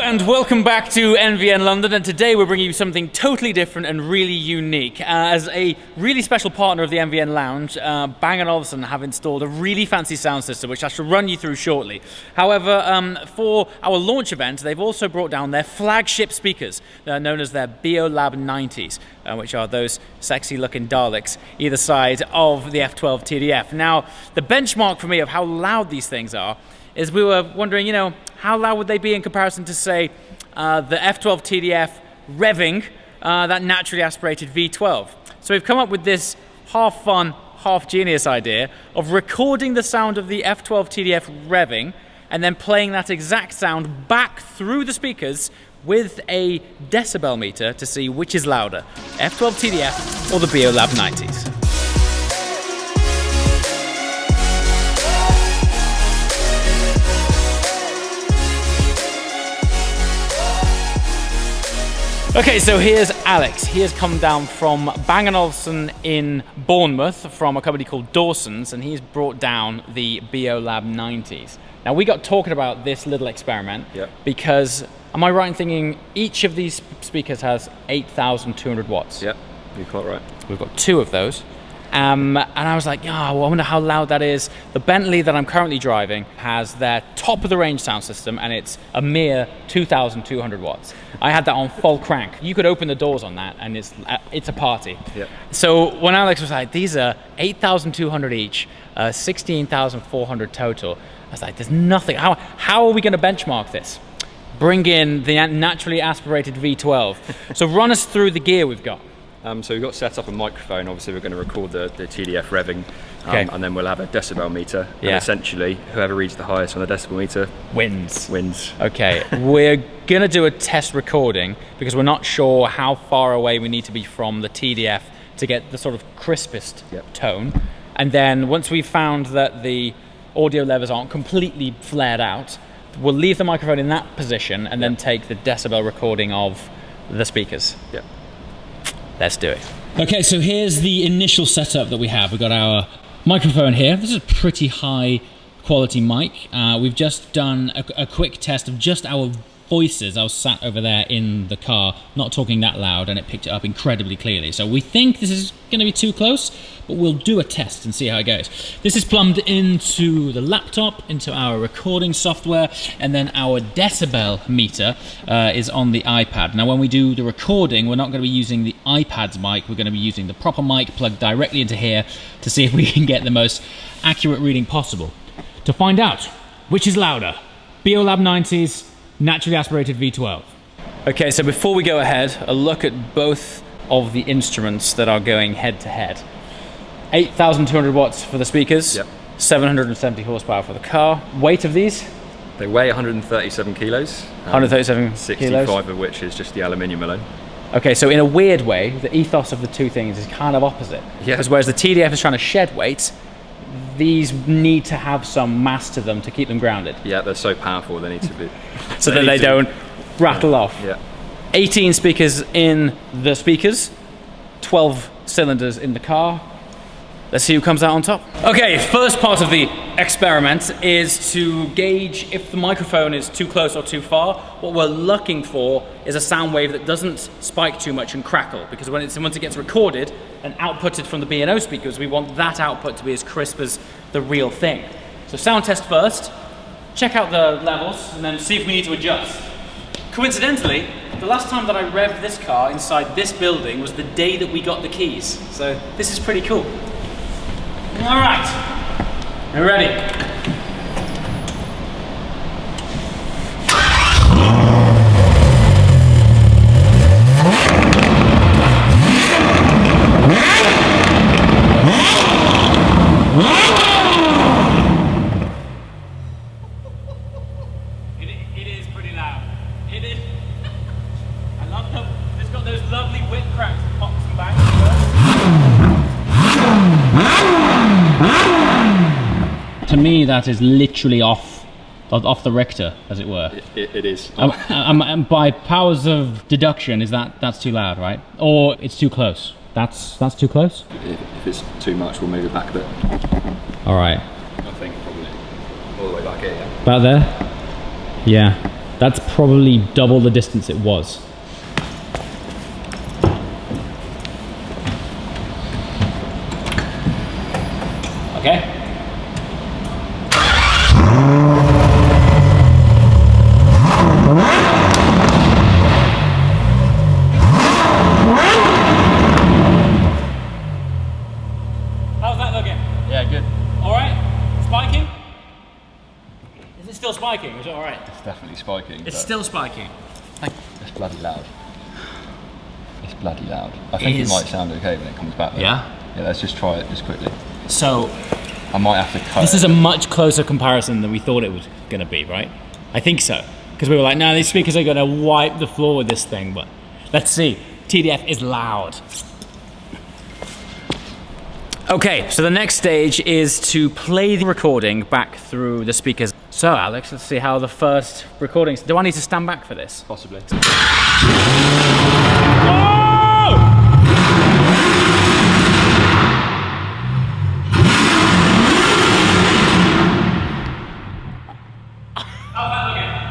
and welcome back to NVN London, and today we're bringing you something totally different and really unique. As a really special partner of the NVN Lounge, Bang & Olufsen have installed a really fancy sound system which I shall run you through shortly. However, for our launch event, they've also brought down their flagship speakers, known as their Beolab 90s, which are those sexy looking Daleks either side of the F12 TDF. Now, the benchmark for me of how loud these things are is we were wondering, you know, how loud would they be in comparison to, say, the F12 TDF revving that naturally aspirated V12. So we've come up with this half fun, half genius idea of recording the sound of the F12 TDF revving and then playing that exact sound back through the speakers with a decibel meter to see which is louder, F12 TDF or the Beolab 90s. Okay, so here's Alex. He has come down from Bang & Olufsen in Bournemouth from a company called Dawson's, and he's brought down the Beolab 90s. Now, we got talking about this little experiment because, am I right in thinking each of these speakers has 8,200 watts? Yep, you're quite right. We've got two of those. And I was like, I wonder how loud that is. The Bentley that I'm currently driving has their top of the range sound system, and it's a mere 2,200 watts. I had that on full crank. You could open the doors on that, and it's a party. Yep. So when Alex was like, these are 8,200 each, 16,400 total, I was like, there's nothing. How are we going to benchmark this? Bring in the naturally aspirated V12. So run us through the gear we've got. So we've got set up a microphone. Obviously, we're going to record the TDF revving, and then we'll have a decibel meter. And essentially, whoever reads the highest on the decibel meter wins. Okay, we're going to do a test recording because we're not sure how far away we need to be from the TDF to get the sort of crispest tone. And then once we've found that the audio levels aren't completely flared out, we'll leave the microphone in that position and then take the decibel recording of the speakers. Yep. Let's do it. Okay, so here's the initial setup that we have. We've got our microphone here. This is a pretty high quality mic. We've just done a quick test of just our voices. I was sat over there in the car, not talking that loud, and it picked it up incredibly clearly. So we think this is going to be too close, but we'll do a test and see how it goes. This is plumbed into the laptop, into our recording software, and then our decibel meter is on the iPad. Now, when we do the recording, we're not going to be using the iPad's mic. We're going to be using the proper mic plugged directly into here to see if we can get the most accurate reading possible. To find out which is louder, Beolab 90s, naturally aspirated V12. Okay, so before we go ahead, a look at both of the instruments that are going head to head. 8,200 watts for the speakers, 770 horsepower for the car. Weight of these? They weigh 137 kilos. 137 65 kilos. of which is just the aluminium alone. Okay, so in a weird way, the ethos of the two things is kind of opposite. Because whereas the TDF is trying to shed weight, these need to have some mass to them to keep them grounded. Yeah, they're so powerful, they need to be. So that they don't rattle off. Yeah. 18 speakers in the speakers, 12 cylinders in the car. Let's see who comes out on top. Okay, first part of the experiment is to gauge if the microphone is too close or too far. What we're looking for is a sound wave that doesn't spike too much and crackle, because once it gets recorded and outputted from the B&O speakers, we want that output to be as crisp as the real thing. So sound test first, check out the levels, and then see if we need to adjust. Coincidentally, the last time that I revved this car inside this building was the day that we got the keys. So this is pretty cool. All right, we're ready. It is pretty loud. It is. I love them. It's got those lovely whip cracks, pops and bangs. To me, that is literally off the Richter, as it were. It is. By powers of deduction, that's too loud, right? Or it's too close. That's too close? If it's too much, we'll move it back a bit. All right. I think probably all the way back here, yeah. About there? Yeah. That's probably double the distance it was. Okay. How's that looking? Yeah, good. All right. Spiking? Is it still spiking? Is it all right? It's definitely spiking. It's still spiking. It's bloody loud. It's bloody loud. I think it might sound okay when it comes back though. Yeah? Yeah, let's just try it just quickly. So, I might have to cut this is a much closer comparison than we thought it was going to be, right? I think so. Because we were like, no, these speakers are going to wipe the floor with this thing, but let's see. TDF is loud. Okay, so the next stage is to play the recording back through the speakers. So Alex, let's see how the first recordings... Do I need to stand back for this? Possibly.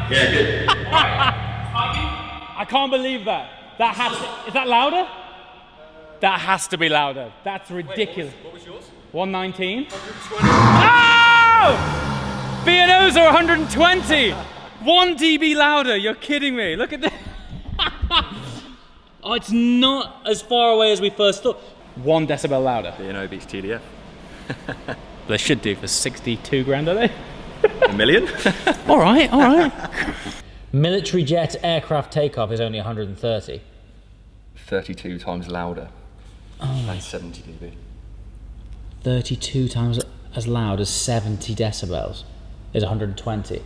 Yeah, good. I can't believe that. That has to, is that louder? That has to be louder. That's ridiculous. Wait, what was yours? 119. 120. Oh! B&Os are 120. 1 dB louder. You're kidding me. Look at this. Oh, it's not as far away as we first thought. 1 decibel louder. B&O beats TDF. They should do for 62 grand, are they? $1 million? All right, all right. Military jet aircraft takeoff is only 130. 32 times louder. Oh. That's 70 dB. 32 times as loud as 70 decibels is 120. That's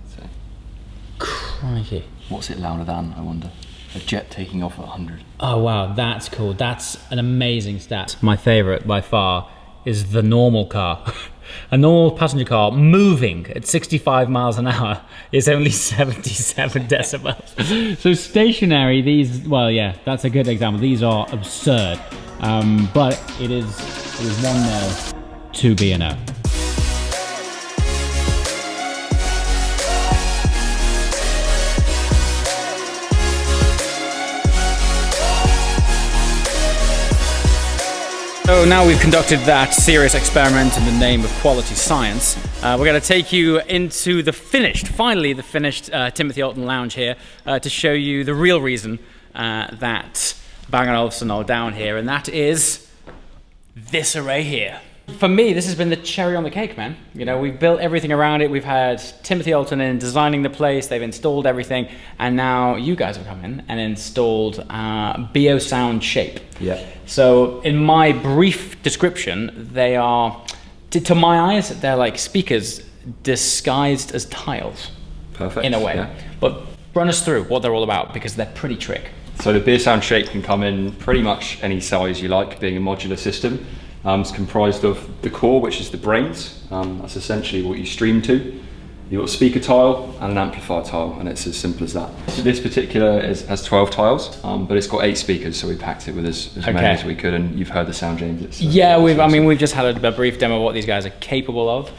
insane. Crikey. What's it louder than, I wonder? A jet taking off at 100. Oh wow, that's cool. That's an amazing stat. My favourite by far is the normal car. A normal passenger car moving at 65 miles an hour is only 77 decibels. So stationary, these, well, yeah, that's a good example. These are absurd, but it is 1-0 to B&O. So now we've conducted that serious experiment in the name of quality science, we're going to take you into the finished Timothy Alton Lounge here to show you the real reason that Bang & Olufsen are down here, and that is this array here. For me, this has been the cherry on the cake, man. You know, we've built everything around it. We've had Timothy Alton in designing the place. They've installed everything. And now you guys have come in and installed Beosound Shape. Yeah. So in my brief description, they are, to my eyes, they're like speakers disguised as tiles. Perfect. In a way. Yeah. But run us through what they're all about, because they're pretty trick. So the Beosound Shape can come in pretty much any size you like, being a modular system. It's comprised of the core, which is the brains. That's essentially what you stream to. You've got a speaker tile and an amplifier tile, and it's as simple as that. So this particular has 12 tiles, but it's got 8 speakers, so we packed it with as many as we could, and you've heard the sound, James. Yeah, we've just had a brief demo of what these guys are capable of.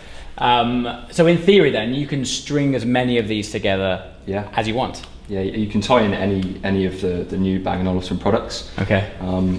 So in theory then, you can string as many of these together as you want. Yeah, you can tie in any of the new Bang & Olufsen products. Okay.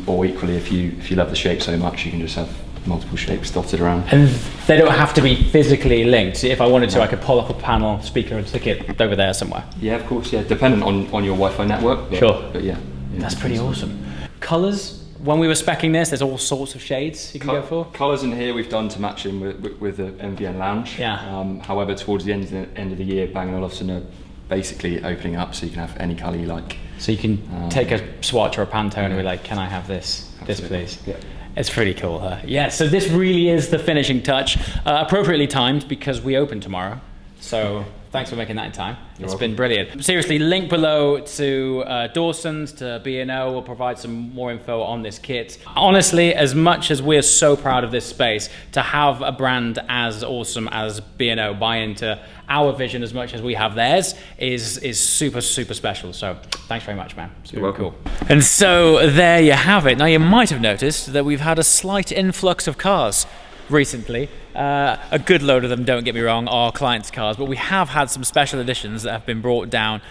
Or equally, if you love the shape so much, you can just have multiple shapes dotted around. And they don't have to be physically linked. If I wanted to, I could pull up a panel speaker and stick it over there somewhere. Yeah, of course. Yeah, dependent on your Wi-Fi network. But yeah. That's pretty awesome. Colors. When we were speccing this, there's all sorts of shades you can go for. Colours in here we've done to match in with the NVN Lounge. Yeah. However, towards the end of the year, Bang & Olufsen are basically opening up so you can have any colour you like. So you can take a swatch or a Pantone and be like, can I have this please? Yeah. It's pretty cool, huh? Yeah, so this really is the finishing touch, appropriately timed because we open tomorrow. So thanks for making that in time. It's been brilliant. Seriously, link below to Dawson's, to B&O. We'll provide some more info on this kit. Honestly, as much as we're so proud of this space, to have a brand as awesome as B&O buy into our vision as much as we have theirs is super, super special. So thanks very much, man. It's been really cool. And so there you have it. Now you might have noticed that we've had a slight influx of cars recently. A good load of them, don't get me wrong, are clients' cars, but we have had some special editions that have been brought down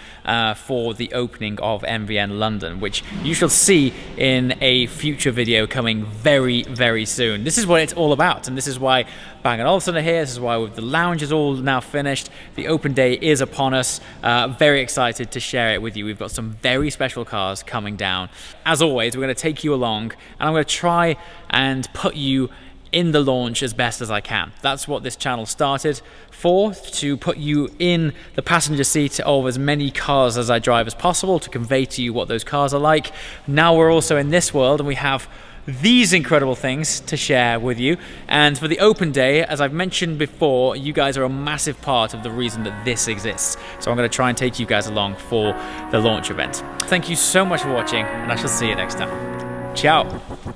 for the opening of NVN London, which you shall see in a future video coming very, very soon. This is what it's all about, and this is why Bang & Olufsen are here. This is why the lounge is all now finished. The open day is upon us. Very excited to share it with you. We've got some very special cars coming down. As always, we're going to take you along, and I'm going to try and put you in the launch as best as I can. That's what this channel started for, to put you in the passenger seat of as many cars as I drive as possible, to convey to you what those cars are like. Now we're also in this world, and we have these incredible things to share with you. And for the open day, as I've mentioned before, you guys are a massive part of the reason that this exists. So I'm going to try and take you guys along for the launch event. Thank you so much for watching, and I shall see you next time. Ciao.